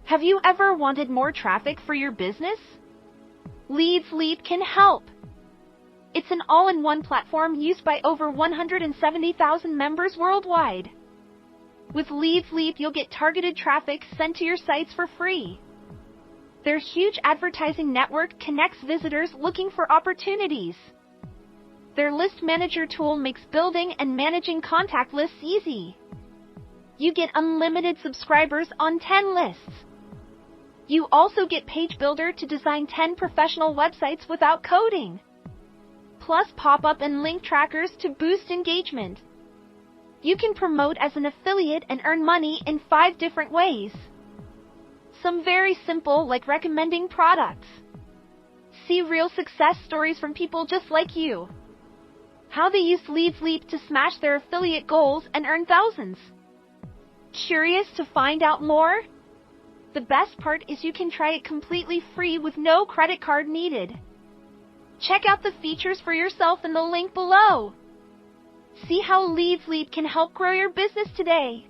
Have you ever wanted more traffic for your business? LeadsLeap can help. It's an all-in-one platform used by over 170,000 members worldwide. With LeadsLeap, you'll get targeted traffic sent to your sites for free. Their huge advertising network connects visitors looking for opportunities. Their list manager tool makes building and managing contact lists easy. You get unlimited subscribers on 10 lists. You also get Page Builder to design 10 professional websites without coding. Plus pop-up and link trackers to boost engagement. You can promote as an affiliate and earn money in 5 different ways. Some very simple, like recommending products. See real success stories from people just like you. How they used LeadsLeap to smash their affiliate goals and earn thousands. Curious to find out more? The best part is you can try it completely free with no credit card needed. Check out the features for yourself in the link below. See how LeadsLeap can help grow your business today.